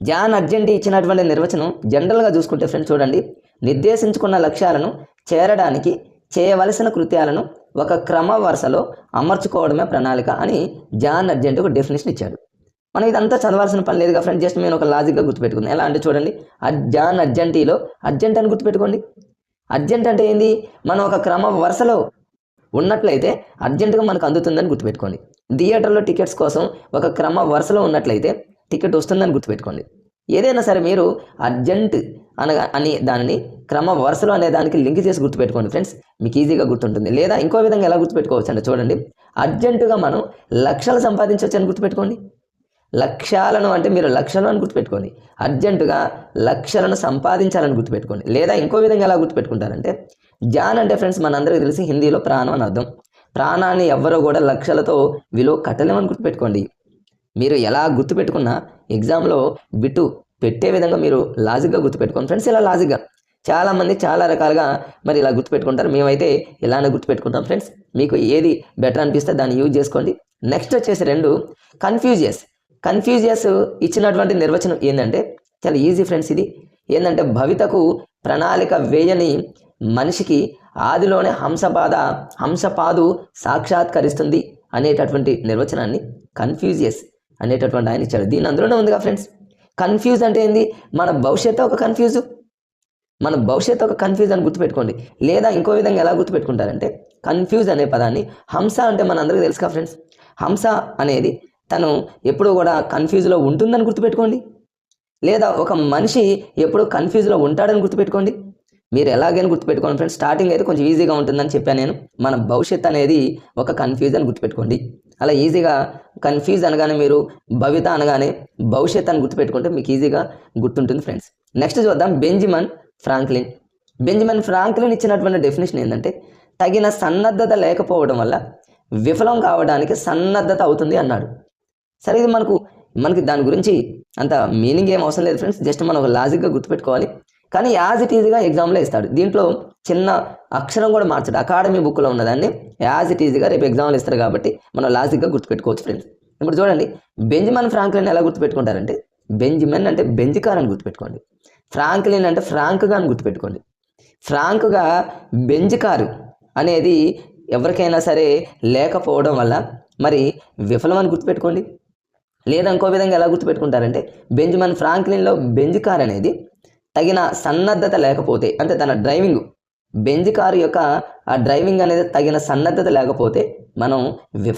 John Argenti ఇచ్చినటువంటి నిర్వచనం జనరల్గా చూసుకుంటే ఫ్రెండ్స్ చూడండి, నిర్దేశించుకున్న లక్ష్యాలను చేరడానికి చేయవలసిన కృత్యాలను ఒక క్రమ వరుసలో అమర్చుకోవడమే ప్రణాళిక అని జాన్ అర్జెంటీ ఒక డెఫినేషన్ ఇచ్చాడు. మనం ఇదంతా చదవాల్సిన పని లేదుగా ఫ్రెండ్స్, జస్ట్ నేను ఒక లాజిక్గా గుర్తుపెట్టుకుంది. ఎలా అంటే చూడండి, జాన్ అర్జెంటీలో అర్జెంట్ అని గుర్తుపెట్టుకోండి. అర్జెంట్ అంటే ఏంది, మనం ఒక క్రమ వరుసలో ఉన్నట్లయితే అర్జెంటుగా మనకు అందుతుందని గుర్తుపెట్టుకోండి. థియేటర్లో టికెట్స్ కోసం ఒక క్రమ వరుసలో ఉన్నట్లయితే టికెట్ వస్తుందని గుర్తుపెట్టుకోండి. ఏదైనా సరే మీరు అర్జెంట్ అని దానిని క్రమ వరుసలో అనే దానికి లింక్ చేసి గుర్తుపెట్టుకోండి ఫ్రెండ్స్, మీకు ఈజీగా గుర్తుంటుంది. లేదా ఇంకో విధంగా ఎలా గుర్తుపెట్టుకోవచ్చు అంటే చూడండి, అర్జెంటుగా మనం లక్షలు సంపాదించవచ్చు అని గుర్తుపెట్టుకోండి. లక్ష్యాలను అంటే మీరు లక్షలు అని గుర్తుపెట్టుకోండి, అర్జెంటుగా లక్షలను సంపాదించాలని గుర్తుపెట్టుకోండి. లేదా ఇంకో విధంగా ఎలా గుర్తుపెట్టుకుంటారంటే, జాన్ అంటే ఫ్రెండ్స్ మనందరికీ తెలిసి హిందీలో ప్రాణం అని అర్థం. ప్రాణాన్ని ఎవ్వరూ కూడా లక్షలతో విలువ కట్టలేమని గుర్తుపెట్టుకోండి. మీరు ఎలా గుర్తుపెట్టుకున్నా ఎగ్జామ్లో బిట్టు పెట్టే విధంగా మీరు లాజిక్గా గుర్తుపెట్టుకోండి ఫ్రెండ్స్. ఇలా లాజిక్గా చాలామంది చాలా రకాలుగా మరి ఇలా గుర్తుపెట్టుకుంటారు, మేమైతే ఇలానే గుర్తుపెట్టుకుంటాం ఫ్రెండ్స్. మీకు ఏది బెటర్ అనిపిస్తే దాన్ని యూజ్ చేసుకోండి. నెక్స్ట్ వచ్చేసి 2 కన్ఫ్యూజియస్ ఇచ్చినటువంటి నిర్వచనం ఏంటంటే చాలా ఈజీ ఫ్రెండ్స్. ఇది ఏంటంటే, భవితకు ప్రణాళిక వేయని మనిషికి ఆదిలోనే హంసపాదు సాక్షాత్కరిస్తుంది అనేటటువంటి నిర్వచనాన్ని కన్ఫ్యూజియస్ అనేటటువంటి ఆయన ఇచ్చాడు. దీని అందులోనే ఉందిగా ఫ్రెండ్స్. కన్ఫ్యూజ్ అంటే ఏంది, మన భవిష్యత్తు ఒక కన్ఫ్యూజ్ అని గుర్తుపెట్టుకోండి. లేదా ఇంకో విధంగా ఎలా గుర్తుపెట్టుకుంటారంటే, కన్ఫ్యూజ్ అనే పదాన్ని హంస అంటే మనందరికీ తెలుసుగా ఫ్రెండ్స్. హంస అనేది తను ఎప్పుడూ కూడా కన్ఫ్యూజ్లో ఉంటుందని గుర్తుపెట్టుకోండి. లేదా ఒక మనిషి ఎప్పుడు కన్ఫ్యూజ్లో ఉంటాడని గుర్తుపెట్టుకోండి. మీరు ఎలాగైనా గుర్తుపెట్టుకోండి ఫ్రెండ్స్. స్టార్టింగ్ అయితే కొంచెం ఈజీగా ఉంటుందని చెప్పాను నేను. మన భవిష్యత్ అనేది ఒక కన్ఫ్యూజ్ అని గుర్తుపెట్టుకోండి. అలా ఈజీగా కన్ఫ్యూజ్ అనగానే మీరు భవిత అనగానే భవిష్యత్ అని గుర్తుపెట్టుకుంటే మీకు ఈజీగా గుర్తుంటుంది ఫ్రెండ్స్. నెక్స్ట్ చూద్దాం, బెంజమిన్ ఫ్రాంక్లిన్ ఇచ్చినటువంటి డెఫినేషన్ ఏంటంటే, తగిన సన్నద్ధత లేకపోవడం వల్ల విఫలం కావడానికి సన్నద్ధత అవుతుంది అన్నాడు. సరే, ఇది మనకి దాని గురించి అంత మీనింగ్ ఏం అవసరం లేదు ఫ్రెండ్స్, జస్ట్ మనం ఒక లాజిక్గా గుర్తుపెట్టుకోవాలి. కానీ యాజ్ ఇట్ ఈజీగా ఎగ్జామ్లో ఇస్తాడు. దీంట్లో చిన్న అక్షరం కూడా మార్చాడు. అకాడమీ బుక్లో ఉన్నదాన్ని యాజ్ ఇట్ ఈజీగా రేపు ఎగ్జామ్లో ఇస్తారు కాబట్టి మనం లాజిక్గా గుర్తుపెట్టుకోవచ్చు ఫ్రెండ్స్. ఇప్పుడు చూడండి, బెంజమిన్ ఫ్రాంక్లిన్ ఎలా గుర్తుపెట్టుకుంటారంటే, బెంజమిన్ అంటే బెంజ్ కార్ అని గుర్తుపెట్టుకోండి, ఫ్రాంక్లిన్ అంటే ఫ్రాంక్గా అని గుర్తుపెట్టుకోండి. ఫ్రాంక్గా బెంజ్ కారు అనేది ఎవరికైనా సరే లేకపోవడం వల్ల మరి విఫలం అని గుర్తుపెట్టుకోండి. లేదా ఇంకో విధంగా ఎలా గుర్తుపెట్టుకుంటారంటే, బెంజమిన్ ఫ్రాంక్లిన్లో బెంజ్ కార్ అనేది తగిన సన్నద్ధత లేకపోతే, అంటే తన బెంజ్ కారు యొక్క ఆ డ్రైవింగ్ అనేది తగిన సన్నద్ధత లేకపోతే మనం